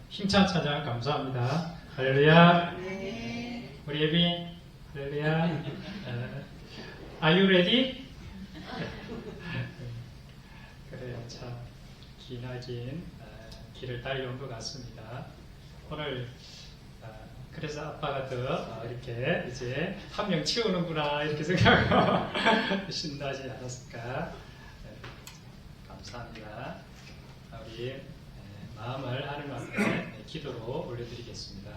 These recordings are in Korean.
힘찬 찬양 감사합니다. 할렐루야. 네. 우리 예비, 할렐루야. Are you ready? 그래요. 참 기나긴 길을 달려온 것 같습니다. 오늘 그래서 아빠가 더 이렇게 이제 한 명 치우는구나 이렇게 생각하고 신나지 않았을까. 감사합니다. 우리 마음을 하나님 앞에 기도로 올려드리겠습니다.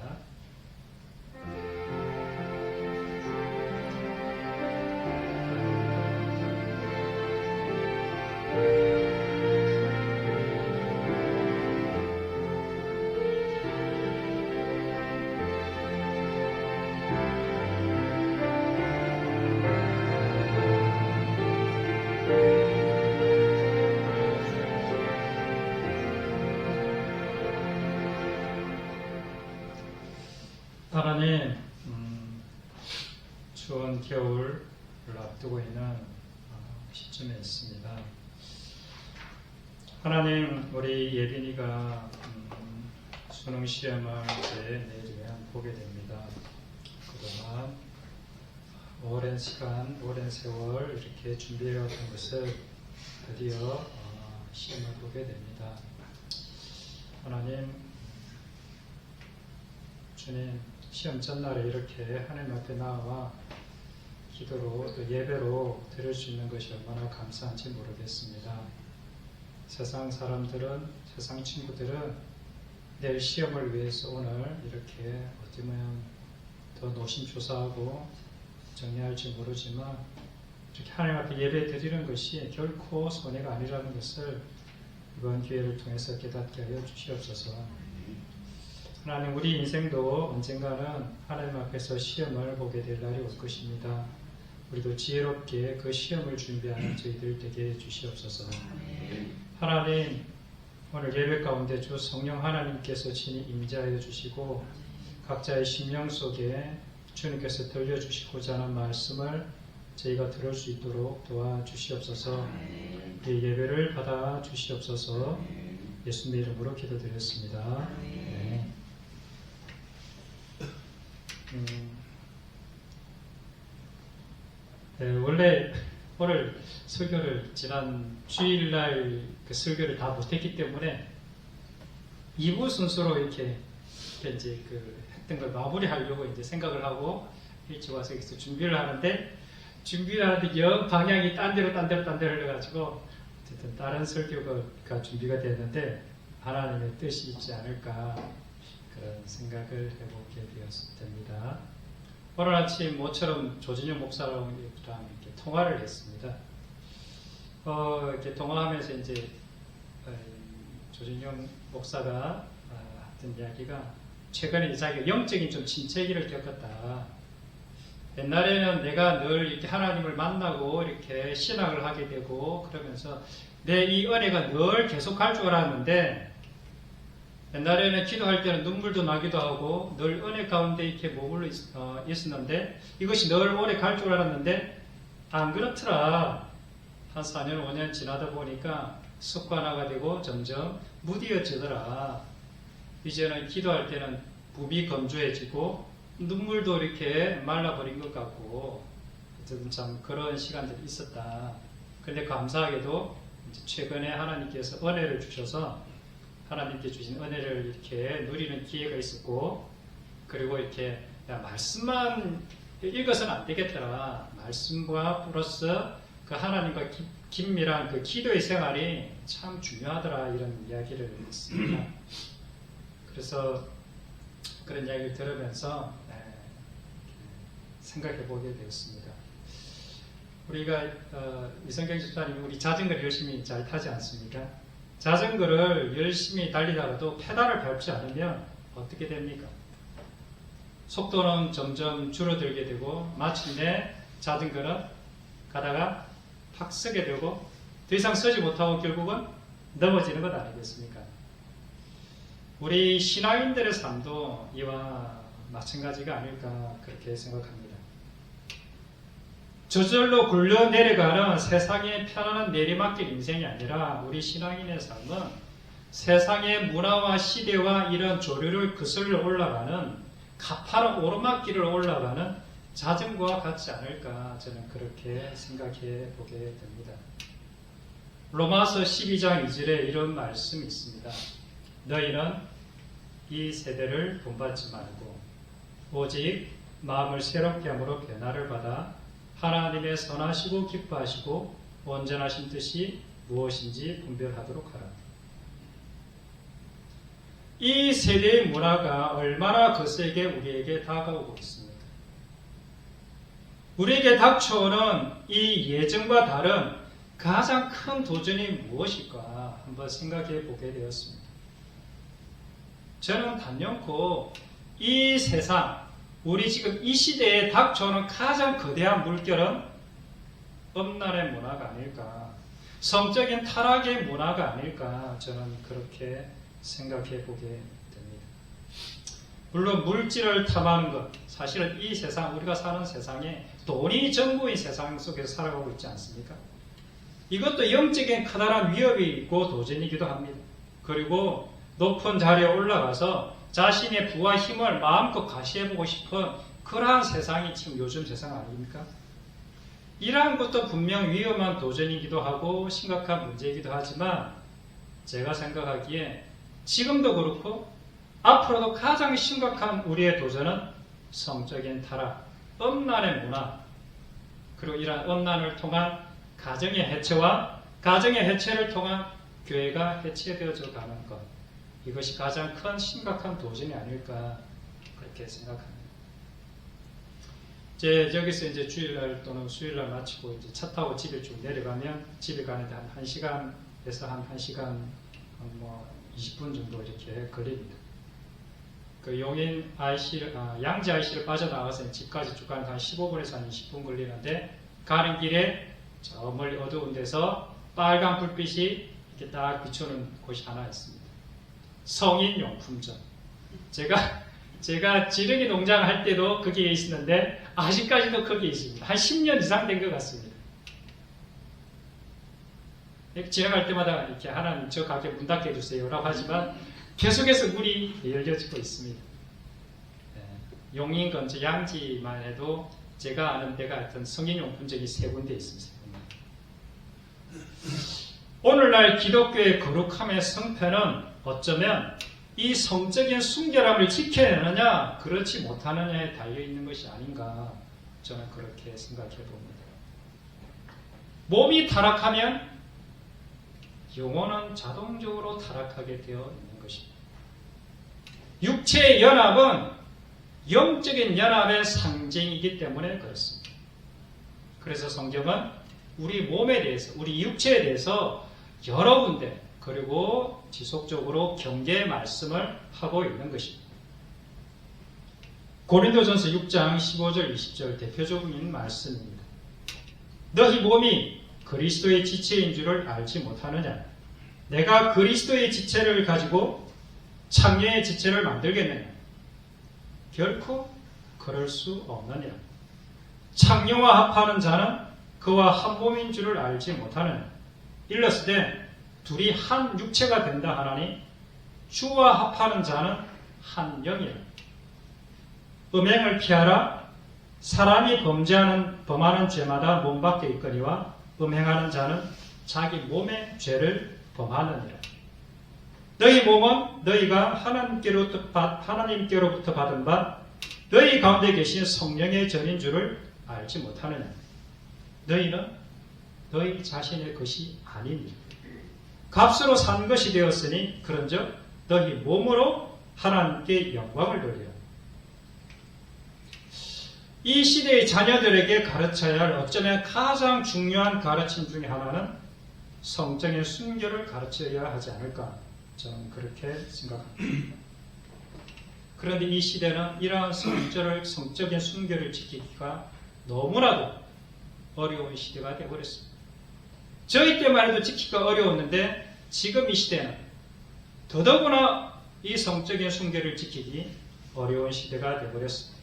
하나님, 추운 겨울을 앞두고 있는 시점에 있습니다. 하나님, 우리 예빈이가 수능 시험을 이제 내일이면 보게 됩니다. 그동안 오랜 시간, 오랜 세월 이렇게 준비해왔던 것을 드디어 시험을 보게 됩니다. 하나님, 주님, 시험 전날에 이렇게 하나님 앞에 나와 기도로 또 예배로 드릴 수 있는 것이 얼마나 감사한지 모르겠습니다. 세상 사람들은, 세상 친구들은 내일 시험을 위해서 오늘 이렇게 어찌 보면 더 노심초사하고 정리할지 모르지만 이렇게 하나님 앞에 예배 드리는 것이 결코 손해가 아니라는 것을 이번 기회를 통해서 깨닫게 하여 주시옵소서. 하나님, 우리 인생도 언젠가는 하나님 앞에서 시험을 보게 될 날이 올 것입니다. 우리도 지혜롭게 그 시험을 준비하는 저희들 되게 해주시옵소서. 하나님, 오늘 예배 가운데 주 성령 하나님께서 친히 임재하여 주시고 각자의 심령 속에 주님께서 들려주시고자 하는 말씀을 저희가 들을 수 있도록 도와주시옵소서. 이 예배를 받아 주시옵소서. 예수님의 이름으로 기도드렸습니다. 네. 원래 오늘 설교를 지난 주일날 그 설교를 다 못했기 때문에 2부 순서로 이렇게 이제 그 했던 걸 마무리하려고 이제 생각을 하고 일찍 와서 여기서 준비를 하는데 영 방향이 딴 데로 흘러가지고 어쨌든 다른 설교가 준비가 됐는데 하나님의 뜻이 있지 않을까 그런 생각을 해보게 되었습니다. 오늘 아침 모처럼 조진영 목사랑 이렇게 통화를 했습니다. 이렇게 통화하면서 이제 조진영 목사가 했던 이야기가 최근에 자기가 영적인 좀 침체기를 겪었다. 옛날에는 내가 늘 이렇게 하나님을 만나고 이렇게 신앙을 하게 되고 그러면서 내 이 은혜가 늘 계속할 줄 알았는데 옛날에는 기도할 때는 눈물도 나기도 하고 늘 은혜 가운데 이렇게 머물러 있었는데 이것이 늘 오래 갈 줄 알았는데 안 그렇더라. 한 4년 5년 지나다 보니까 습관화가 되고 점점 무디어지더라. 이제는 기도할 때는 붐이 건조해지고 눈물도 이렇게 말라버린 것 같고 어쨌든 참 그런 시간들이 있었다. 그런데 감사하게도 최근에 하나님께서 은혜를 주셔서 하나님께 주신 은혜를 이렇게 누리는 기회가 있었고 그리고 이렇게 말씀만 읽어서는 안 되겠더라. 말씀과 플러스 그 하나님과 긴밀한 그 기도의 생활이 참 중요하더라. 이런 이야기를 했습니다. 그래서 그런 이야기를 들으면서 생각해 보게 되었습니다. 우리가 이성경 집사님이 우리 자전거를 열심히 잘 타지 않습니까? 자전거를 열심히 달리다가도 페달을 밟지 않으면 어떻게 됩니까? 속도는 점점 줄어들게 되고 마침내 자전거는 가다가 팍 서게 되고 더 이상 서지 못하고 결국은 넘어지는 것 아니겠습니까? 우리 신앙인들의 삶도 이와 마찬가지가 아닐까 그렇게 생각합니다. 저절로 굴러 내려가는 세상의 편안한 내리막길 인생이 아니라 우리 신앙인의 삶은 세상의 문화와 시대와 이런 조류를 거슬러 올라가는 가파른 오르막길을 올라가는 자전거와 같지 않을까 저는 그렇게 생각해 보게 됩니다. 로마서 12장 2절에 이런 말씀이 있습니다. 너희는 이 세대를 본받지 말고 오직 마음을 새롭게 함으로 변화를 받아 하나님의 선하시고 기뻐하시고 온전하신 뜻이 무엇인지 분별하도록 하라. 이 세대의 문화가 얼마나 거세게 우리에게 다가오고 있습니다. 우리에게 닥쳐오는 이 예전과 다른 가장 큰 도전이 무엇일까 한번 생각해 보게 되었습니다. 저는 단연코 이 세상, 우리 지금 이 시대에 닥쳐오는 가장 거대한 물결은 음란의 문화가 아닐까, 성적인 타락의 문화가 아닐까 저는 그렇게 생각해 보게 됩니다. 물론 물질을 탐하는 것, 사실은 이 세상, 우리가 사는 세상에 돈이 전부인 세상 속에서 살아가고 있지 않습니까? 이것도 영적인 커다란 위협이 있고 도전이기도 합니다. 그리고 높은 자리에 올라가서 자신의 부와 힘을 마음껏 과시해보고 싶은 그러한 세상이 지금 요즘 세상 아닙니까? 이러한 것도 분명 위험한 도전이기도 하고 심각한 문제이기도 하지만 제가 생각하기에 지금도 그렇고 앞으로도 가장 심각한 우리의 도전은 성적인 타락, 음란의 문화, 그리고 이러한 음란을 통한 가정의 해체와 가정의 해체를 통한 교회가 해체되어져 가는 것, 이것이 가장 큰 심각한 도전이 아닐까 그렇게 생각합니다. 여기서 이제 주일날 또는 수요일날 마치고 이제 차 타고 집에 쭉 내려가면 집에 가는데 한 1시간에서 한 1시간 20분 정도 이렇게 걸립니다. 그 용인 양지 IC를 빠져나가서 집까지 쭉 가는 한 15분에서 한 20분 걸리는데 가는 길에 저 멀리 어두운 데서 빨간 불빛이 이렇게 딱 비추는 곳이 하나 있습니다. 성인용품점. 제가 지르기 농장 할 때도 거기에 있었는데 아직까지도 거기에 있습니다. 한 10년 이상 된 것 같습니다. 지나갈 때마다 이렇게 하나님 저 가게 문 닫게 해주세요 라고 하지만 계속해서 문이 열려지고 있습니다. 용인 근처 양지만 해도 제가 아는 데가 하여튼 성인용품점이 3군데 있습니다. 오늘날 기독교의 거룩함의 성패는 어쩌면 이 성적인 순결함을 지켜내느냐 그렇지 못하느냐에 달려있는 것이 아닌가 저는 그렇게 생각해 봅니다. 몸이 타락하면 영혼은 자동적으로 타락하게 되어 있는 것입니다. 육체의 연합은 영적인 연합의 상징이기 때문에 그렇습니다. 그래서 성경은 우리 몸에 대해서, 우리 육체에 대해서 여러 군데 그리고 지속적으로 경계의 말씀을 하고 있는 것입니다. 고린도전서 6장 15절 20절 대표적인 말씀입니다. 너희 몸이 그리스도의 지체인 줄을 알지 못하느냐? 내가 그리스도의 지체를 가지고 창녀의 지체를 만들겠느냐? 결코 그럴 수 없느니라. 창녀와 합하는 자는 그와 한 몸인 줄을 알지 못하느냐? 일렀으되 둘이 한 육체가 된다 하나니 주와 합하는 자는 한 영이라. 음행을 피하라. 사람이 범하는 죄마다 몸 밖에 있거니와 음행하는 자는 자기 몸의 죄를 범하느니라. 너희 몸은 너희가 하나님께로부터 받은 바 너희 가운데 계신 성령의 전인 줄을 알지 못하느냐. 너희는 너희 자신의 것이 아니니 값으로 산 것이 되었으니 그런즉 너희 몸으로 하나님께 영광을 돌리라. 이 시대의 자녀들에게 가르쳐야 할 어쩌면 가장 중요한 가르침 중에 하나는 성적인 순결을 가르쳐야 하지 않을까 저는 그렇게 생각합니다. 그런데 이 시대는 이러한 성적인 순결을 지키기가 너무나도 어려운 시대가 되어버렸습니다. 저희 때만 해도 지키기가 어려웠는데 지금 이 시대는 더더구나 이 성적인 순결을 지키기 어려운 시대가 되어버렸습니다.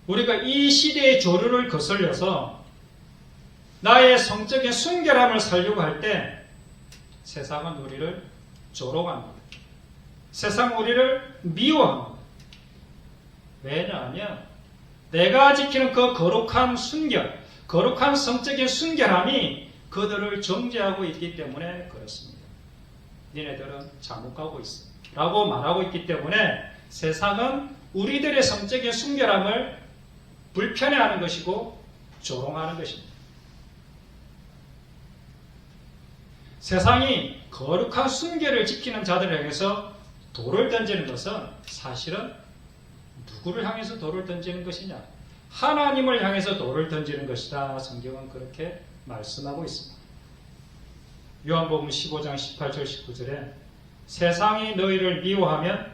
우리가 이 시대의 조류를 거슬려서 나의 성적인 순결함을 살려고 할 때 세상은 우리를 조롱합니다. 세상은 우리를 미워합니다. 왜냐하면 내가 지키는 그 거룩한 순결, 거룩한 성적인 순결함이 그들을 정죄하고 있기 때문에 그렇습니다. 니네들은 잘못 가고 있어 라고 말하고 있기 때문에 세상은 우리들의 성적인 순결함을 불편해하는 것이고 조롱하는 것입니다. 세상이 거룩한 순결을 지키는 자들을 향해서 돌을 던지는 것은 사실은 누구를 향해서 돌을 던지는 것이냐? 하나님을 향해서 돌을 던지는 것이다. 성경은 그렇게 말씀하고 있습니다. 요한복음 15장 18절 19절에 세상이 너희를 미워하면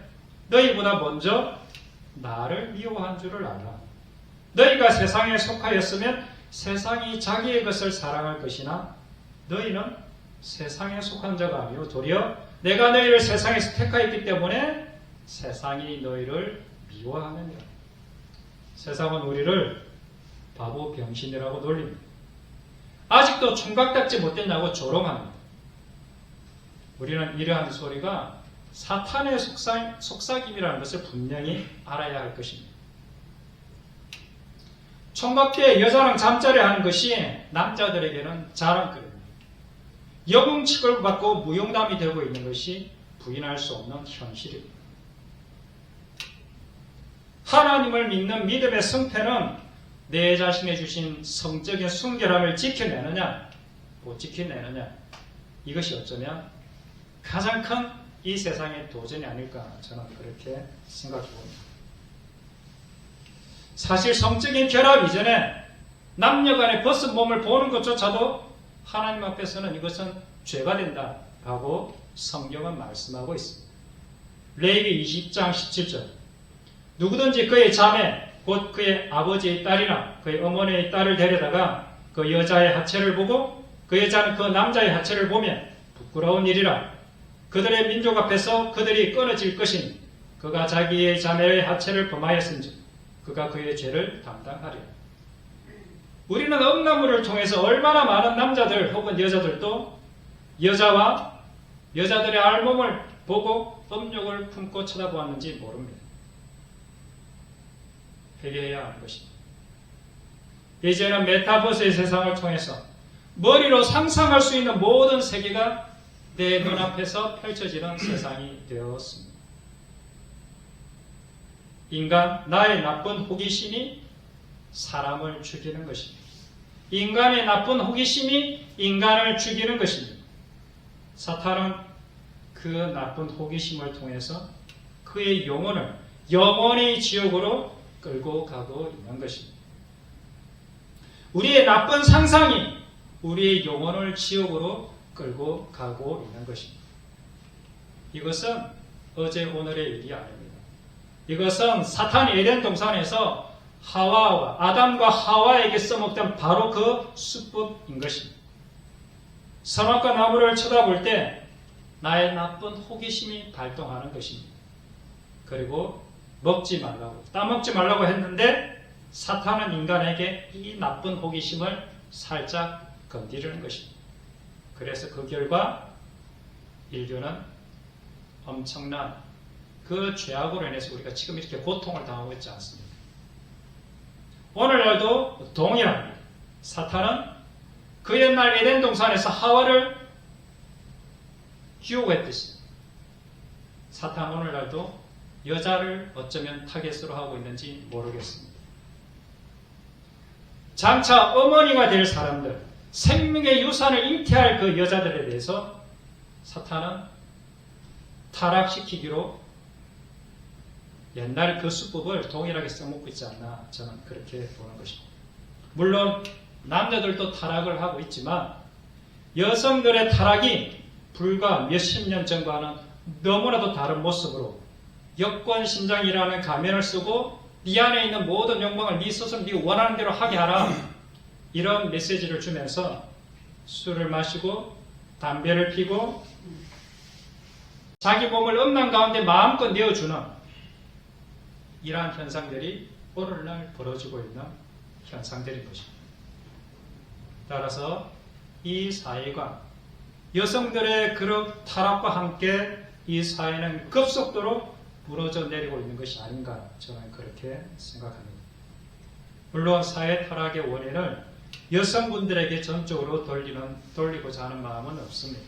너희보다 먼저 나를 미워한 줄을 알아. 너희가 세상에 속하였으면 세상이 자기의 것을 사랑할 것이나 너희는 세상에 속한 자가 아니요 도리어 내가 너희를 세상에서 택하였기 때문에 세상이 너희를 미워하느니라. 세상은 우리를 바보 병신이라고 놀립니다. 아직도 총각 닦지 못했냐고 조롱합니다. 우리는 이러한 소리가 사탄의 속삭임이라는 것을 분명히 알아야 할 것입니다. 총각계 여자랑 잠자리 하는 것이 남자들에게는 자랑거리입니다. 여궁 취급받고 무용담이 되고 있는 것이 부인할 수 없는 현실입니다. 하나님을 믿는 믿음의 성패는 내 자신에 주신 성적인 순결함을 지켜내느냐 못 지켜내느냐, 이것이 어쩌면 가장 큰 이 세상의 도전이 아닐까 저는 그렇게 생각해 봅니다. 사실 성적인 결합 이전에 남녀 간의 벗은 몸을 보는 것조차도 하나님 앞에서는 이것은 죄가 된다라고 성경은 말씀하고 있습니다. 레위기 20장 17절 누구든지 그의 자매 곧 그의 아버지의 딸이나 그의 어머니의 딸을 데려다가 그 여자의 하체를 보고 그 여자는 그 남자의 하체를 보면 부끄러운 일이라. 그들의 민족 앞에서 그들이 끊어질 것이니 그가 자기의 자매의 하체를 범하였은즉 그가 그의 죄를 담당하리라. 우리는 음란물을 통해서 얼마나 많은 남자들 혹은 여자들도 여자와 여자들의 알몸을 보고 음욕을 품고 쳐다보았는지 모릅니다. 회개해야 하는 것입니다. 이제는 메타버스의 세상을 통해서 머리로 상상할 수 있는 모든 세계가 내 눈앞에서 펼쳐지는 세상이 되었습니다. 인간, 나의 나쁜 호기심이 사람을 죽이는 것입니다. 인간의 나쁜 호기심이 인간을 죽이는 것입니다. 사탄은 그 나쁜 호기심을 통해서 그의 영혼을 영원히 지옥으로 끌고 가고 있는 것입니다. 우리의 나쁜 상상이 우리의 영혼을 지옥으로 끌고 가고 있는 것입니다. 이것은 어제 오늘의 일이 아닙니다. 이것은 사탄이 에덴 동산에서 아담과 하와에게 써먹던 바로 그 수법인 것입니다. 선악과 나무를 쳐다볼 때 나의 나쁜 호기심이 발동하는 것입니다. 그리고 먹지 말라고, 따먹지 말라고 했는데 사탄은 인간에게 이 나쁜 호기심을 살짝 건드리는 것입니다. 그래서 그 결과 인류는 엄청난 그 죄악으로 인해서 우리가 지금 이렇게 고통을 당하고 있지 않습니까? 오늘날도 동일합니다. 사탄은 그 옛날 에덴 동산에서 하와를 유혹했듯이 사탄은 오늘날도 여자를 어쩌면 타겟으로 하고 있는지 모르겠습니다. 장차 어머니가 될 사람들, 생명의 유산을 잉태할 그 여자들에 대해서 사탄은 타락시키기로 옛날 그 수법을 동일하게 써먹고 있지 않나 저는 그렇게 보는 것입니다. 물론 남자들도 타락을 하고 있지만 여성들의 타락이 불과 몇십 년 전과는 너무나도 다른 모습으로 역권신장이라는 가면을 쓰고 네 안에 있는 모든 욕망을 네 스스로 네 원하는 대로 하게 하라, 이런 메시지를 주면서 술을 마시고 담배를 피고 자기 몸을 음란 가운데 마음껏 내어주는 이러한 현상들이 오늘날 벌어지고 있는 현상들인 것입니다. 따라서 이 사회관, 여성들의 그런 타락과 함께 이 사회는 급속도로 무너져 내리고 있는 것이 아닌가 저는 그렇게 생각합니다. 물론 사회 타락의 원인을 여성분들에게 전적으로 돌리고자 하는 마음은 없습니다.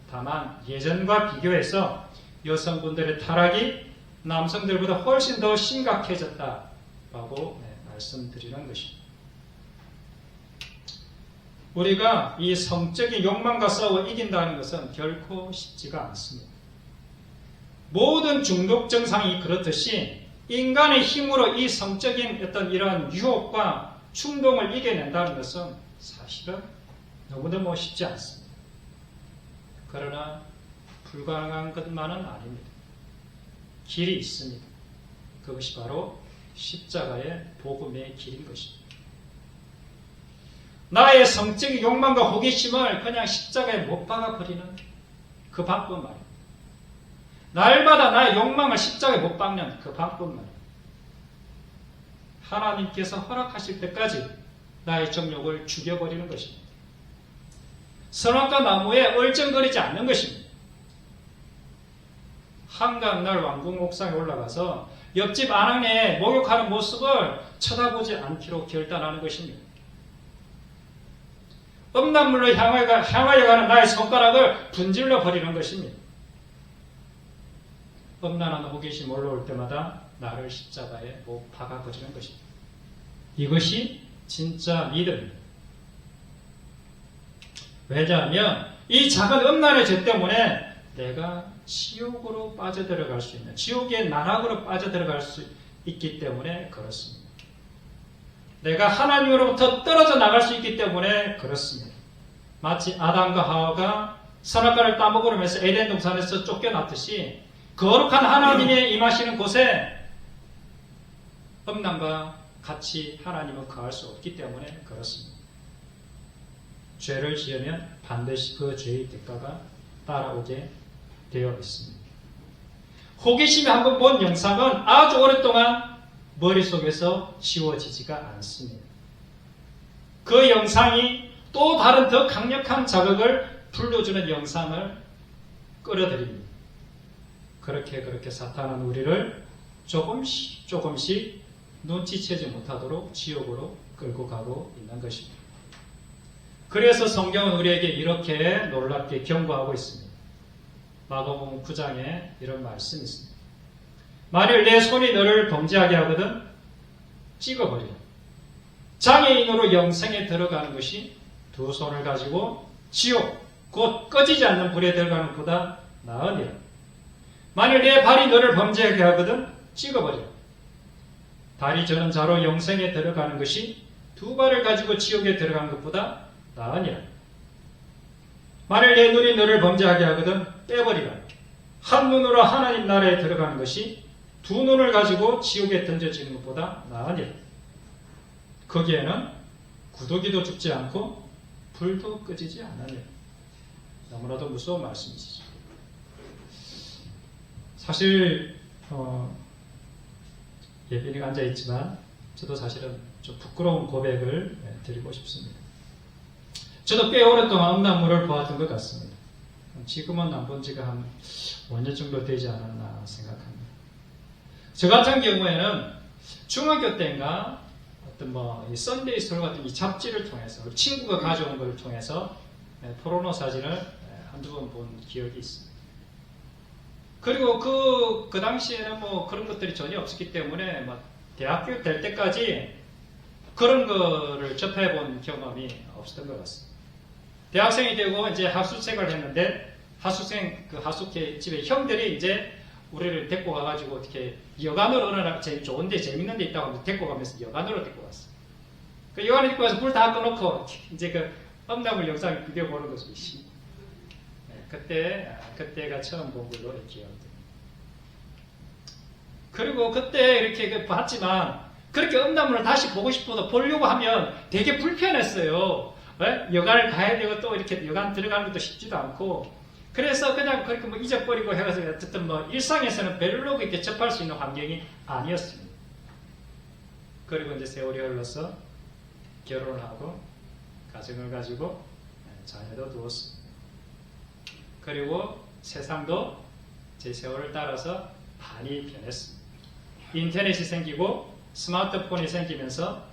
다만 예전과 비교해서 여성분들의 타락이 남성들보다 훨씬 더 심각해졌다라고 말씀드리는 것입니다. 우리가 이 성적인 욕망과 싸워 이긴다는 것은 결코 쉽지가 않습니다. 모든 중독 증상이 그렇듯이 인간의 힘으로 이 성적인 어떤 이런 유혹과 충동을 이겨낸다는 것은 사실은 너무너무 쉽지 않습니다. 그러나 불가능한 것만은 아닙니다. 길이 있습니다. 그것이 바로 십자가의 복음의 길인 것입니다. 나의 성적인 욕망과 호기심을 그냥 십자가에 못 박아버리는 그 방법 말입니다. 날마다 나의 욕망을 십자가에 못 박는 그 방법 말입니다. 하나님께서 허락하실 때까지 나의 정욕을 죽여버리는 것입니다. 선악과 나무에 얼쩡거리지 않는 것입니다. 한강날 왕궁 옥상에 올라가서 옆집 아낙네 목욕하는 모습을 쳐다보지 않기로 결단하는 것입니다. 음란물로 향하여 가는 나의 손가락을 분질러 버리는 것입니다. 음란한 호기심 올라올 때마다 나를 십자가에 못 박아버리는 것입니다. 이것이 진짜 믿음입니다. 왜냐하면 이 작은 음란의 죄 때문에 내가 지옥으로 빠져들어갈 수 있는, 지옥의 나락으로 빠져들어갈 수 있기 때문에 그렇습니다. 내가 하나님으로부터 떨어져 나갈 수 있기 때문에 그렇습니다. 마치 아담과 하와가 선악과를 따먹으면서 에덴 동산에서 쫓겨났듯이 거룩한 하나님의 임하시는 곳에 음란과 같이 하나님은 거할 수 없기 때문에 그렇습니다. 죄를 지으면 반드시 그 죄의 대가가 따라오게 되어 있습니다. 호기심이 한번 본 영상은 아주 오랫동안 머릿속에서 지워지지가 않습니다. 그 영상이 또 다른 더 강력한 자극을 불러주는 영상을 끌어들입니다. 그렇게 사탄은 우리를 조금씩 눈치채지 못하도록 지옥으로 끌고 가고 있는 것입니다. 그래서 성경은 우리에게 이렇게 놀랍게 경고하고 있습니다. 마가복음 9장에 이런 말씀이 있습니다. 만일 내 손이 너를 범죄하게 하거든 찍어버리라. 장애인으로 영생에 들어가는 것이 두 손을 가지고 지옥 곧 꺼지지 않는 불에 들어가는 것보다 나으니라. 만일 내 발이 너를 범죄하게 하거든 찍어버리라. 발이 저는 자로 영생에 들어가는 것이 두 발을 가지고 지옥에 들어가는 것보다 나으니라. 만일 내 눈이 너를 범죄하게 하거든 빼버리라. 한 눈으로 하나님 나라에 들어가는 것이 두 눈을 가지고 지옥에 던져지는 것보다 나으니라. 거기에는 구더기도 죽지 않고 불도 꺼지지 않으니라. 너무나도 무서운 말씀이시죠. 사실 예빈이가 앉아있지만 저도 사실은 좀 부끄러운 고백을 드리고 싶습니다. 저도 꽤 오랫동안 음란물을 보았던 것 같습니다. 지금은 안 본 지가 한 5년 정도 되지 않았나 생각합니다. 저 같은 경우에는 중학교 때인가 어떤 이 썬데이 스토리 같은 이 잡지를 통해서 친구가 가져온 걸 통해서 포르노 사진을 한두 번 본 기억이 있습니다. 그리고 그 당시에는 그런 것들이 전혀 없었기 때문에 대학교 될 때까지 그런 거를 접해본 경험이 없었던 것 같습니다. 대학생이 되고 이제 하숙생을 했는데 하숙회 집에 형들이 이제 우리를 데리고 가가지고 어떻게 여관으로 어느 날 좋은데 재밌는 데 있다고 하면서 데리고 가면서 여관으로 데리고 왔어. 그 여관에 데리고 가서 불 다 꺼놓고 이제 그 음란물 영상을 비디오 보는 것이 그때가 처음 본 걸로 기억됩니다. 그리고 그때 이렇게 봤지만 그렇게 음란물을 다시 보고 싶어도 보려고 하면 되게 불편했어요. 여관을 가야 되고 또 이렇게 여관 들어가는 것도 쉽지도 않고 그래서 그냥 그렇게 잊어버리고 해가지고 어쨌든 일상에서는 별로 그렇게 접할 수 있는 환경이 아니었습니다. 그리고 이제 세월이 흘러서 결혼을 하고 가정을 가지고 자녀도 두었습니다. 그리고 세상도 제 세월을 따라서 많이 변했습니다. 인터넷이 생기고 스마트폰이 생기면서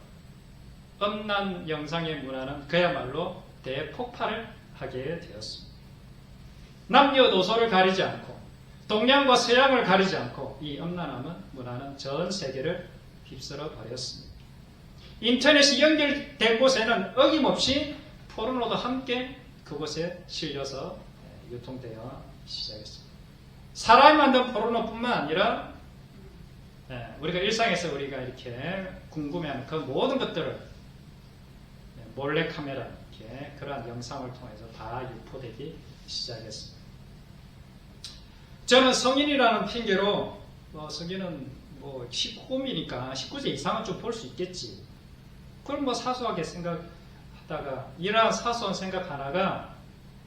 음란 영상의 문화는 그야말로 대폭발을 하게 되었습니다. 남녀노소를 가리지 않고 동양과 서양을 가리지 않고 이 음란함은 문화는 전 세계를 휩쓸어 버렸습니다. 인터넷이 연결된 곳에는 어김없이 포르노도 함께 그곳에 실려서 유통되어 시작했습니다. 사람이 만든 포르노뿐만 아니라 우리가 일상에서 우리가 이렇게 궁금해하는 그 모든 것들을 몰래카메라 이렇게 그러한 영상을 통해서 다 유포되기 시작했습니다. 저는 성인이라는 핑계로 성인은 19금이니까 19세 이상은 좀 볼 수 있겠지. 그걸 사소하게 생각하다가 이러한 사소한 생각 하나가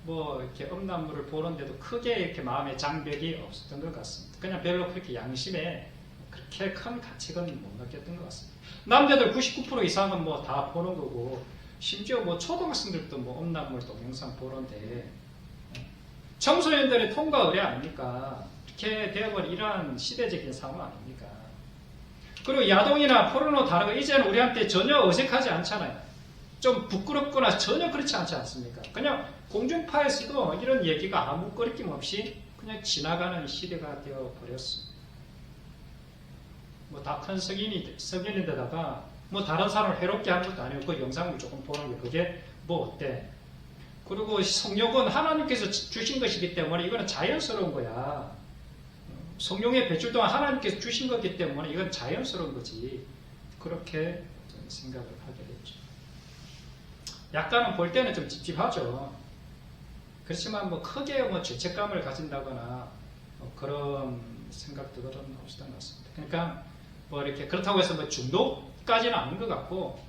이렇게 음란물을 보는데도 크게 이렇게 마음의 장벽이 없었던 것 같습니다. 그냥 별로 그렇게 양심에 그렇게 큰 가치는 못 느꼈던 것 같습니다. 남자들 99% 이상은 다 보는 거고, 심지어 초등학생들도 음란물 동영상 보는데, 청소년들의 통과 의례 아닙니까? 이렇게 되어버린 이러한 시대적인 상황 아닙니까? 그리고 야동이나 포르노 단어가 이제는 우리한테 전혀 어색하지 않잖아요. 좀 부끄럽거나 전혀 그렇지 않지 않습니까? 그냥 공중파에서도 이런 얘기가 아무 거리낌 없이 그냥 지나가는 시대가 되어버렸습니다. 다 큰 성인인데다가 다른 사람을 해롭게 하는 것도 아니고 그 영상을 조금 보는 게 그게 어때? 그리고 성욕은 하나님께서 주신 것이기 때문에 이거는 자연스러운 거야. 성령의 배출 동안 하나님께서 주신 거기 때문에 이건 자연스러운 거지. 그렇게 생각을 하게 됐죠. 약간은 볼 때는 좀 찝찝하죠. 그렇지만 크게 죄책감을 가진다거나 그런 생각들은 없었던 것 같습니다. 그러니까 이렇게 그렇다고 해서 중독까지는 아닌 것 같고,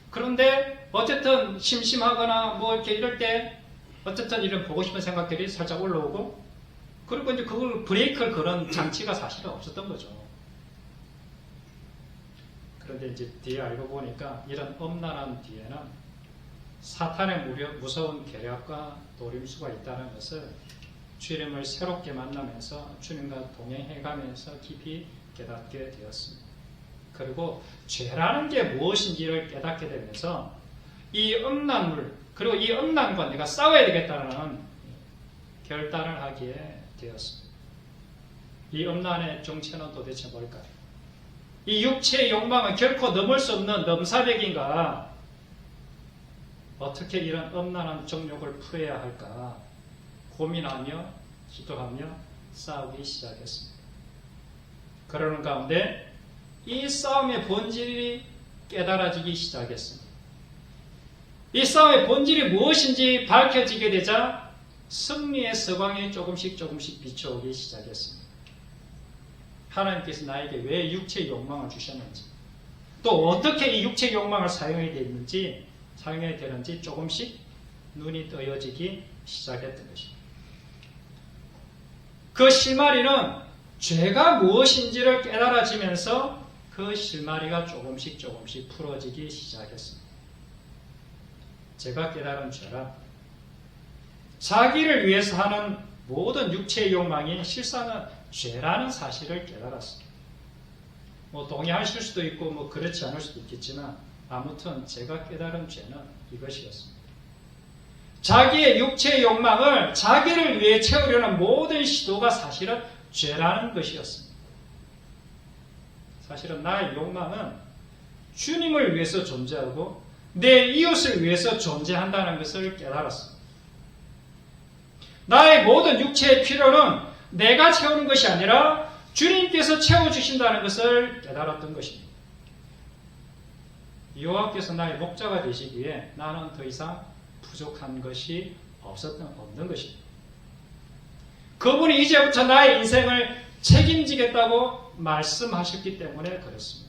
그런데 어쨌든 심심하거나 이렇게 이럴 때 어쨌든 이런 보고 싶은 생각들이 살짝 올라오고, 그리고 이제 그걸 브레이크를 거는 장치가 사실은 없었던 거죠. 그런데 이제 뒤에 알고 보니까 이런 음란한 뒤에는 사탄의 무서운 계략과 노림수가 있다는 것을 주님을 새롭게 만나면서 주님과 동행해가면서 깊이 깨닫게 되었습니다. 그리고 죄라는 게 무엇인지를 깨닫게 되면서 이 음란물, 그리고 이 음란과 내가 싸워야 되겠다는 결단을 하기에 되었습니다. 이 음란의 정체는 도대체 뭘까요? 이 육체의 욕망은 결코 넘을 수 없는 넘사벽인가? 어떻게 이런 음란한 정욕을 풀어야 할까? 고민하며 기도하며 싸우기 시작했습니다. 그러는 가운데 이 싸움의 본질이 깨달아지기 시작했습니다. 이 싸움의 본질이 무엇인지 밝혀지게 되자 승리의 서광이 조금씩 비춰오기 시작했습니다. 하나님께서 나에게 왜 육체의 욕망을 주셨는지, 또 어떻게 이 육체의 욕망을 사용해야 되는지 조금씩 눈이 떠여지기 시작했던 것입니다. 그 실마리는 죄가 무엇인지를 깨달아지면서 그 실마리가 조금씩 풀어지기 시작했습니다. 제가 깨달은 죄란 자기를 위해서 하는 모든 육체의 욕망이 실상은 죄라는 사실을 깨달았습니다. 동의하실 수도 있고 그렇지 않을 수도 있겠지만 아무튼 제가 깨달은 죄는 이것이었습니다. 자기의 육체의 욕망을 자기를 위해 채우려는 모든 시도가 사실은 죄라는 것이었습니다. 사실은 나의 욕망은 주님을 위해서 존재하고 내 이웃을 위해서 존재한다는 것을 깨달았습니다. 나의 모든 육체의 필요는 내가 채우는 것이 아니라 주님께서 채워주신다는 것을 깨달았던 것입니다. 여호와께서 나의 목자가 되시기에 나는 더 이상 부족한 것이 없는 것입니다. 그분이 이제부터 나의 인생을 책임지겠다고 말씀하셨기 때문에 그렇습니다.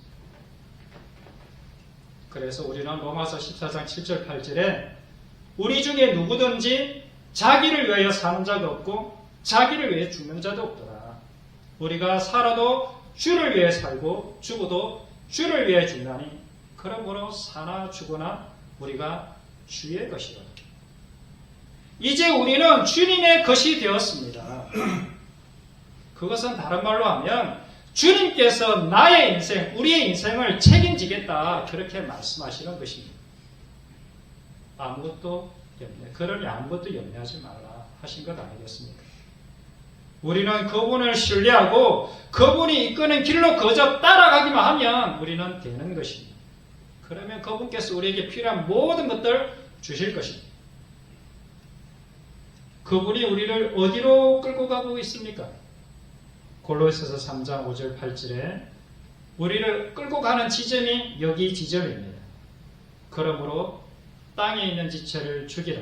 그래서 우리는 로마서 14장 7절 8절에 우리 중에 누구든지 자기를 위하여 사는 자도 없고 자기를 위해 죽는 자도 없더라. 우리가 살아도 주를 위해 살고 죽어도 주를 위해 죽나니 그러므로 사나 죽으나 우리가 주의 것이라. 이제 우리는 주님의 것이 되었습니다. 그것은 다른 말로 하면 주님께서 나의 인생, 우리의 인생을 책임지겠다 그렇게 말씀하시는 것입니다. 그러니 아무것도 염려하지 말라 하신 것 아니겠습니까? 우리는 그분을 신뢰하고 그분이 이끄는 길로 그저 따라가기만 하면 우리는 되는 것입니다. 그러면 그분께서 우리에게 필요한 모든 것들 주실 것입니다. 그분이 우리를 어디로 끌고 가고 있습니까? 골로새서 3장 5절 8절에 우리를 끌고 가는 지점이 여기 지점입니다. 그러므로 땅에 있는 지체를 죽이라.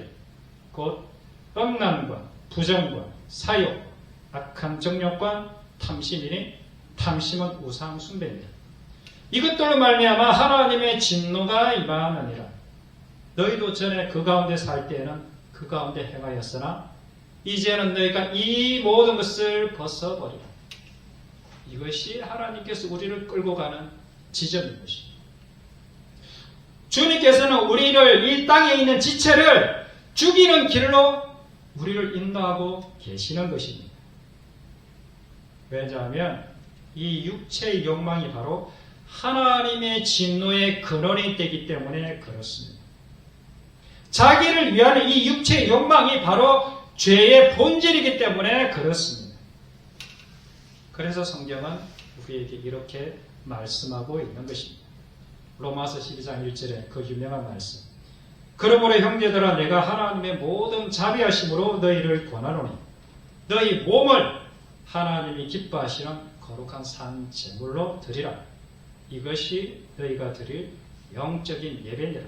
곧 음란과 부정과 사욕, 악한 정욕과 탐심이니 탐심은 우상 숭배입니다. 이것들로 말미암아 하나님의 진노가 임하느니라. 너희도 전에 그 가운데 살 때에는 그 가운데 행하였으나 이제는 너희가 이 모든 것을 벗어버리라. 이것이 하나님께서 우리를 끌고 가는 지점인 것입니다. 주님께서는 우리를 이 땅에 있는 지체를 죽이는 길로 우리를 인도하고 계시는 것입니다. 왜냐하면 이 육체의 욕망이 바로 하나님의 진노의 근원이 되기 때문에 그렇습니다. 자기를 위하는 이 육체의 욕망이 바로 죄의 본질이기 때문에 그렇습니다. 그래서 성경은 우리에게 이렇게 말씀하고 있는 것입니다. 로마서 12장 1절에 그 유명한 말씀. 그러므로 형제들아 내가 하나님의 모든 자비하심으로 너희를 권하노니 너희 몸을 하나님이 기뻐하시는 거룩한 산 제물로 드리라. 이것이 너희가 드릴 영적인 예배니라.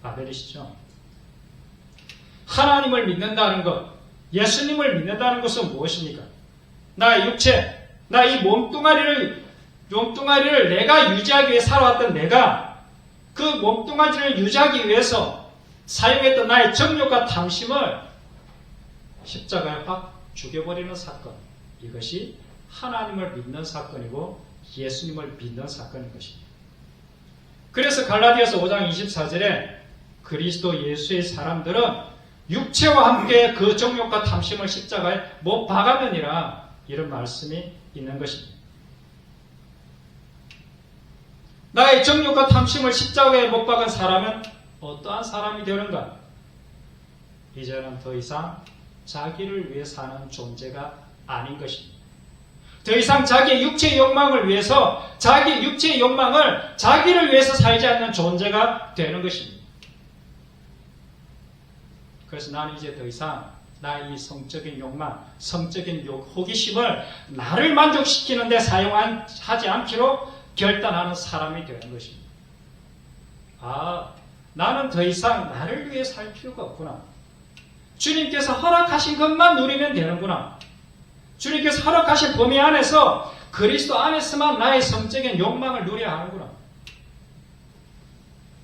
아멘이시죠? 하나님을 믿는다는 것, 예수님을 믿는다는 것은 무엇입니까? 나의 육체, 나 이 몸뚱아리를 내가 유지하기 위해 살아왔던 내가 그 몸뚱아리를 유지하기 위해서 사용했던 나의 정욕과 탐심을 십자가에 확 죽여버리는 사건. 이것이 하나님을 믿는 사건이고 예수님을 믿는 사건인 것입니다. 그래서 갈라디아서 5장 24절에 그리스도 예수의 사람들은 육체와 함께 그 정욕과 탐심을 십자가에 못 박으느니라 이런 말씀이 있는 것입니다. 나의 정욕과 탐심을 십자가에 못 박은 사람은 어떠한 사람이 되는가? 이제는 더 이상 자기를 위해 사는 존재가 아닌 것입니다. 더 이상 자기의 육체의 욕망을 위해서 자기 육체의 욕망을 자기를 위해서 살지 않는 존재가 되는 것입니다. 그래서 나는 이제 더 이상 나의 이 성적인 욕망, 성적인 호기심을 나를 만족시키는 데 사용하지 않기로 결단하는 사람이 되는 것입니다. 나는 더 이상 나를 위해 살 필요가 없구나. 주님께서 허락하신 것만 누리면 되는구나. 주님께서 허락하신 범위 안에서 그리스도 안에서만 나의 성적인 욕망을 누려야 하는구나.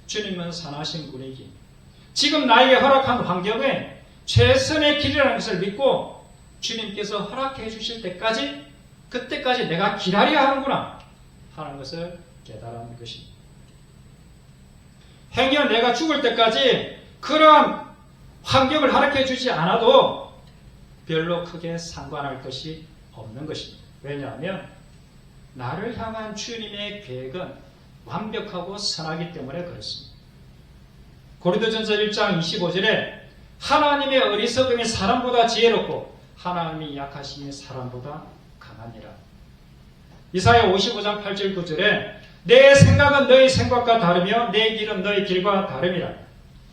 주님은 선하신 분이기 지금 나에게 허락한 환경에 최선의 길이라는 것을 믿고 주님께서 허락해 주실 때까지 그때까지 내가 기다려야 하는구나 하는 것을 깨달은 것입니다. 행여 내가 죽을 때까지 그러한 환경을 허락해 주지 않아도 별로 크게 상관할 것이 없는 것입니다. 왜냐하면 나를 향한 주님의 계획은 완벽하고 선하기 때문에 그렇습니다. 고린도전서 1장 25절에 하나님의 어리석음이 사람보다 지혜롭고 하나님이 약하심이 사람보다 강하니라. 이사야 55장 8절 9절에 내 생각은 너희 생각과 다르며 내 길은 너희 길과 다름이라.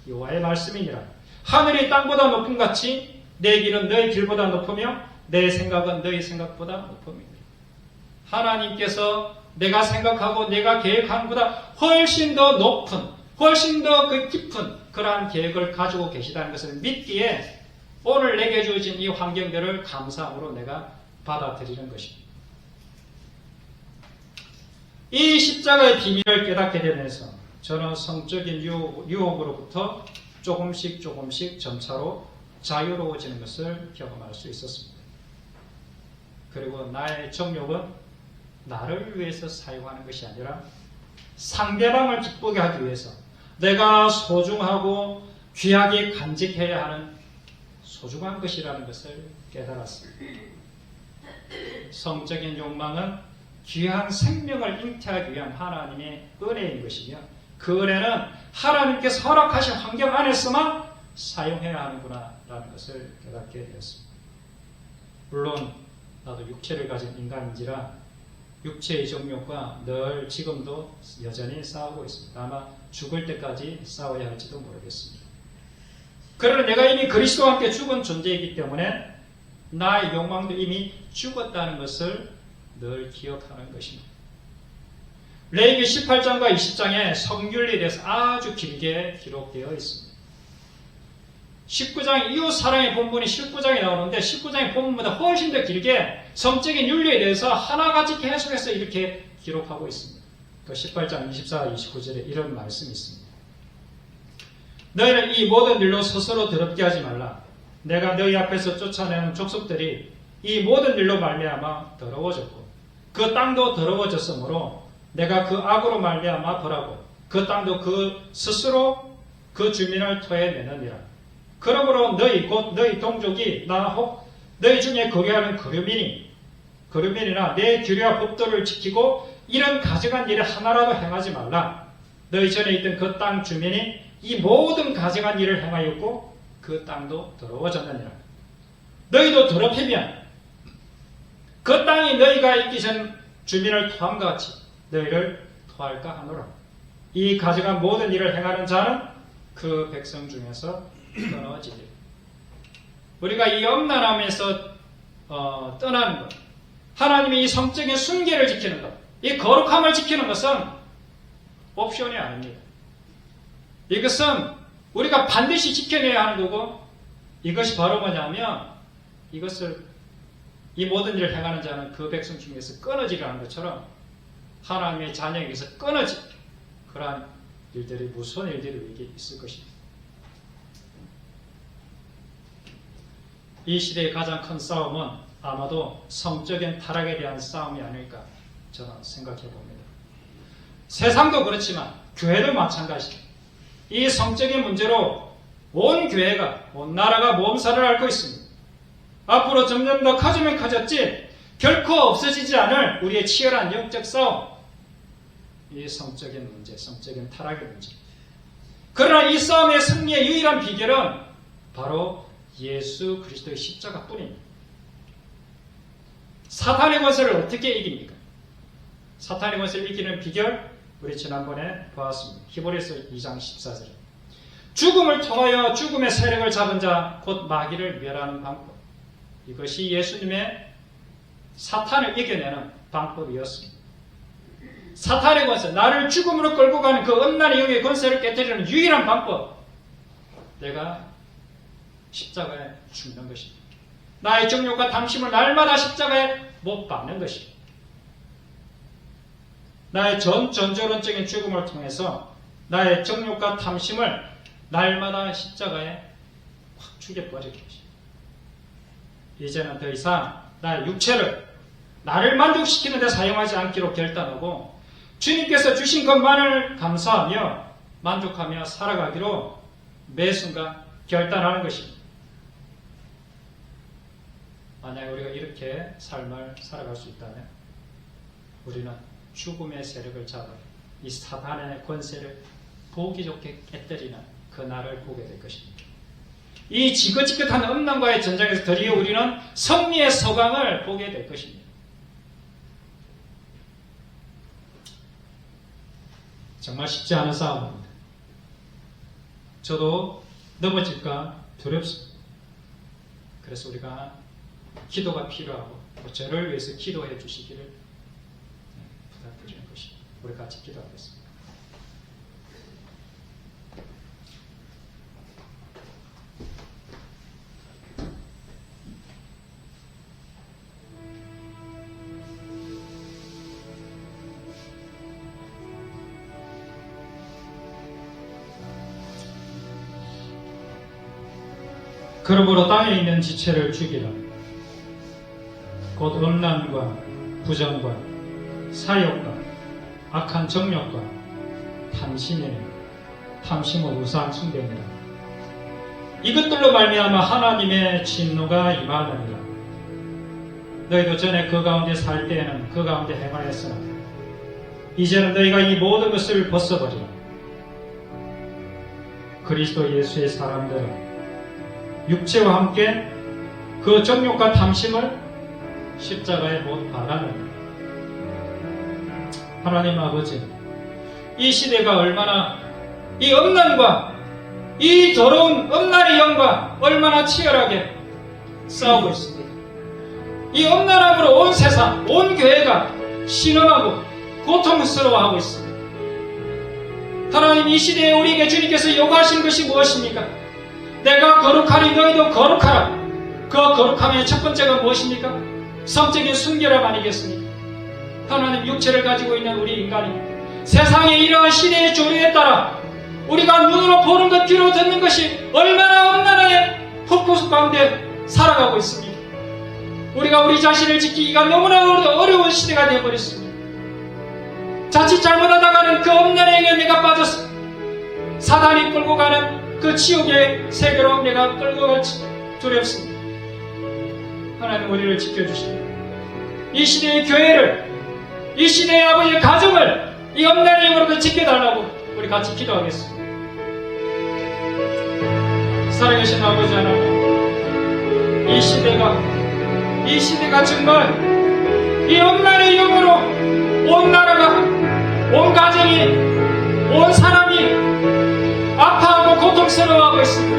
여호와의 말씀이니라. 하늘이 땅보다 높음 같이 내 길은 너희 길보다 높으며 내 생각은 너희 생각보다 높음이니라. 하나님께서 내가 생각하고 내가 계획하는 것보다 훨씬 더 높은, 훨씬 더 깊은 그러한 계획을 가지고 계시다는 것을 믿기에 오늘 내게 주어진 이 환경들을 감사함으로 내가 받아들이는 것입니다. 이 십자가의 비밀을 깨닫게 되면서 저는 성적인 유혹으로부터 조금씩 점차로 자유로워지는 것을 경험할 수 있었습니다. 그리고 나의 정욕은 나를 위해서 사용하는 것이 아니라 상대방을 기쁘게 하기 위해서 내가 소중하고 귀하게 간직해야 하는 소중한 것이라는 것을 깨달았습니다. 성적인 욕망은 귀한 생명을 잉태하기 위한 하나님의 은혜인 것이며 그 은혜는 하나님께서 허락하신 환경 안에서만 사용해야 하는구나 라는 것을 깨닫게 되었습니다. 물론 나도 육체를 가진 인간인지라 육체의 정욕과 늘 지금도 여전히 싸우고 있습니다. 아마 죽을 때까지 싸워야 할지도 모르겠습니다. 그러나 내가 이미 그리스도와 함께 죽은 존재이기 때문에 나의 욕망도 이미 죽었다는 것을 늘 기억하는 것입니다. 레위기 18장과 20장에 성윤리에 대해서 아주 길게 기록되어 있습니다. 19장 이후 사랑의 본문이 19장에 나오는데 19장의 본문보다 훨씬 더 길게 성적인 윤리에 대해서 하나같이 계속해서 이렇게 기록하고 있습니다. 그 18장 24, 29절에 이런 말씀이 있습니다. 너희는 이 모든 일로 스스로 더럽게 하지 말라. 내가 너희 앞에서 쫓아내는 족속들이 이 모든 일로 말미암아 더러워졌고 그 땅도 더러워졌으므로 내가 그 악으로 말미암아 벌하고 그 땅도 그 스스로 그 주민을 토해내느니라. 그러므로 너희 곧 너희 동족이 나 혹 너희 중에 거류하는 거류민이나 내 규례와 법도를 지키고 이런 가증한 일을 하나라도 행하지 말라. 너희 전에 있던 그 땅 주민이 이 모든 가증한 일을 행하였고 그 땅도 더러워졌느니라. 너희도 더럽히면 그 땅이 너희가 있기 전 주민을 토함과 같이 너희를 토할까 하노라. 이 가증한 모든 일을 행하는 자는 그 백성 중에서 끊어지리라. 우리가 이 엄란함에서 떠나는 것, 하나님이 이 성적인 순계를 지키는 것, 이 거룩함을 지키는 것은 옵션이 아닙니다. 이것은 우리가 반드시 지켜내야 하는 거고, 이것이 바로 뭐냐면 이것을 이 모든 일을 행하는 자는 그 백성 중에서 끊어지라는 것처럼 하나님의 자녀에게서 끊어지 그러한 일들이 무서운 일들이 우리에게 있을 것입니다. 이 시대의 가장 큰 싸움은 아마도 성적인 타락에 대한 싸움이 아닐까 저는 생각해 봅니다. 세상도 그렇지만 교회도 마찬가지입니다. 이 성적인 문제로 온 교회가, 온 나라가 몸살을 앓고 있습니다. 앞으로 점점 더 커지면 커졌지 결코 없어지지 않을 우리의 치열한 영적 싸움, 이 성적인 문제, 성적인 타락의 문제. 그러나 이 싸움의 승리의 유일한 비결은 바로 예수 그리스도의 십자가뿐입니다. 사탄의 권세를 어떻게 이깁니까? 사탄의 권세를 이기는 비결 우리 지난번에 보았습니다. 히브리서 2장 14절. 죽음을 통하여 죽음의 세력을 잡은 자 곧 마귀를 멸하는 방법. 이것이 예수님의 사탄을 이겨내는 방법이었습니다. 사탄의 권세, 나를 죽음으로 끌고 가는 그 음란의 영의 권세를 깨뜨리는 유일한 방법, 내가 십자가에 죽는 것입니다. 나의 정욕과 탐심을 날마다 십자가에 못 박는 것입니다. 나의 전조론적인 죽음을 통해서 나의 정욕과 탐심을 날마다 십자가에 확 죽여버릴 것입니다. 이제는 더 이상 나의 육체를 나를 만족시키는 데 사용하지 않기로 결단하고 주님께서 주신 것만을 감사하며 만족하며 살아가기로 매 순간 결단하는 것입니다. 만약 우리가 이렇게 삶을 살아갈 수 있다면 우리는 죽음의 세력을 잡아 이 사탄의 권세를 보기 좋게 깨뜨리는 그 날을 보게 될 것입니다. 이 지긋지긋한 음란과의 전쟁에서 드디어 우리는 승리의 서광을 보게 될 것입니다. 정말 쉽지 않은 싸움입니다. 저도 넘어질까 두렵습니다. 그래서 우리가 기도가 필요하고 저를 위해서 기도해 주시기를 부탁드리는 것입니다. 우리 같이 기도하겠습니다. 그러므로 땅에 있는 지체를 죽이라. 곧 음란과 부정과 사욕과 악한 정욕과 탐심이니 탐심은 우상 숭배니라. 이것들로 말미암아 하나님의 진노가 임하느니라. 너희도 전에 그 가운데 살 때에는 그 가운데 행하였으나 이제는 너희가 이 모든 것을 벗어버리라. 그리스도 예수의 사람들은 육체와 함께 그 정욕과 탐심을 십자가에 못 박았느니라. 하나님 아버지, 이 시대가 얼마나 이 음란과 이 더러운 음란의 영과 얼마나 치열하게 싸우고 있습니다. 이 음란함으로 온 세상, 온 교회가 신음하고 고통스러워하고 있습니다. 하나님, 이 시대에 우리에게 주님께서 요구하신 것이 무엇입니까? 내가 거룩하니 너희도 거룩하라. 그 거룩함의 첫 번째가 무엇입니까? 성적인 순결함 아니겠습니까? 하나님, 육체를 가지고 있는 우리 인간이 세상의 이러한 시대의 조류에 따라 우리가 눈으로 보는 것, 귀로 듣는 것이 얼마나 엄난하게 헛구속 가운데 살아가고 있습니다. 우리가 우리 자신을 지키기가 너무나 어려운 시대가 되어버렸습니다. 자칫 잘못하다가는 그 엄난의 행위에 내가 빠져서 사단이 끌고 가는 그 지옥의 세계로 내가 끌고 갈지 두렵습니다. 하나님, 우리를 지켜주십니다. 이 시대의 교회를, 이 시대의 아버지의 가정을 이 엄난의 영으로도 지켜달라고 우리 같이 기도하겠습니다. 살아계신 아버지 하나님, 이 시대가 정말 이 엄난의 영으로 온 나라가, 온 가정이, 온 사람이 아파하고 고통스러워하고 있습니다.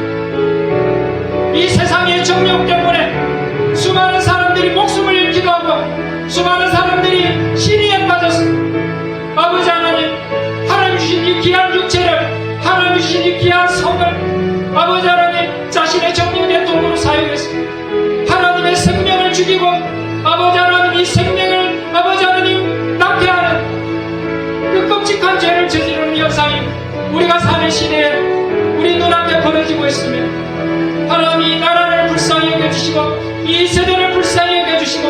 이 세상의 정욕 때문에 수많은 사람들이 목숨을 잃기도 하고 수많은 사람들이 시리에 빠져서 아버지 하나님, 하나님 주신 이 귀한 육체를, 하나님 주신 이 귀한 성을 아버지 하나님 자신의 정욕의 도구로 사용해서 하나님의 생명을 죽이고 아버지 하나님 이 생명을 아버지 하나님 낭패하는 그 끔찍한 죄를 저지르는 현상이 우리가 사는 시대에 우리 눈앞에 벌어지고 있으며 하나님 이 나라를 불쌍히 여겨주시고 이 세대를 불쌍히 여겨주시고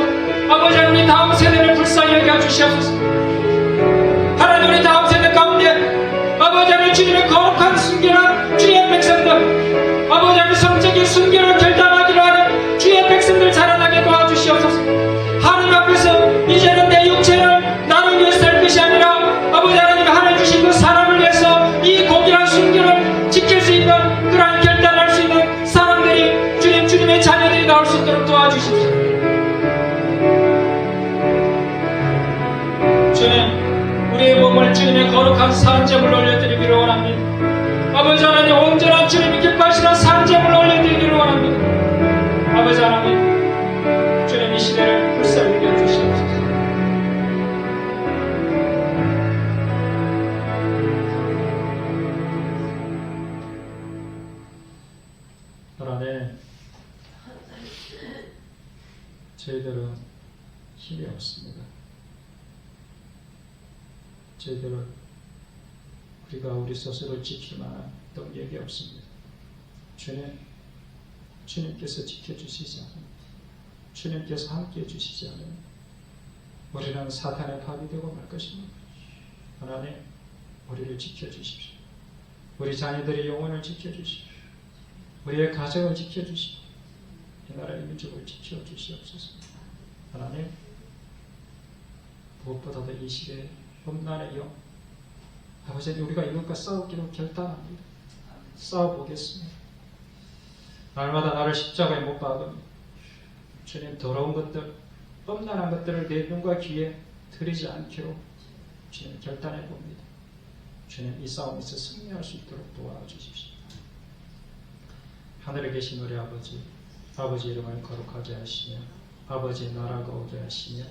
아버지 하나님 다음 세대를 불쌍히 여겨주시옵소서. 하나님, 우리 다음 세대 가운데 아버지 하나님 주님의 거룩한 순결한 주의 백성들, 아버지 하나님 성적인 순결을 결단하기로 하는 주의 백성들 자라나게 도와주시옵소서. 하나님 앞에서 이제는 내 육체를 나를 위해 살 것이 아니라 아버지 하나님 하나님 주신 그 사람을 위해서 이 고귀한 순결을 지킬 수 있는 그러한 결단할 수 있는 사람들이 주님의 자녀들이 나올 수 있도록 도와주십시오. 주님, 우리의 몸을 주님의 거룩한 산제물로 올려드리기를 원합니다. 아버지 하나님, 온전한 주님이 기뻐하시는 산제물로 올려드리기를 원합니다. 아버지 하나님, 주님 이 시대를 불쌍히 여겨주시옵소서. 하나님, 저희들은 힘이 없습니다. 저희들은 우리가 우리 스스로 지킬 만한 능력이 없습니다. 주님께서 지켜주시지 않으면, 주님께서 함께해 주시지 않으면 우리는 사탄의 밥이 되고 말 것입니다. 하나님, 우리를 지켜주십시오. 우리 자녀들의 영혼을 지켜주십시오. 우리의 가정을 지켜주시고 이 나라의 민족을 지켜주시옵소서. 하나님, 무엇보다도 이 시대에 음란의 영, 아버지, 우리가 이것과 싸우기로 결단합니다. 싸워보겠습니다. 날마다 나를 십자가에 못 박으며 주님, 더러운 것들, 음란한 것들을 내 눈과 귀에 들이지 않기로 주님 결단해 봅니다. 주님, 이 싸움에서 승리할 수 있도록 도와주십시오. 하늘에 계신 우리 아버지, 아버지 이름을 거룩하게 하시며 아버지의 나라가 오게 하시며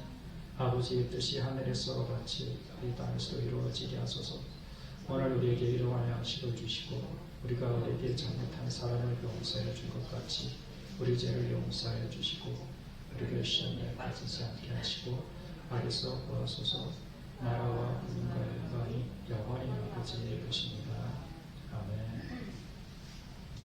아버지의 뜻이 하늘에서 같이 이 땅에서도 이루어지게 하소서. 오늘 우리에게 일용할 양식을 주시고 우리가 우리에게 잘못한 사람을 용서해 준 것 같이 우리 죄를 용서해 주시고 우리를 시험에 빠지지 않게 하시고 악에서 구하소서. 나라와 국민과 영광이 영원히 아버지의 것입니다.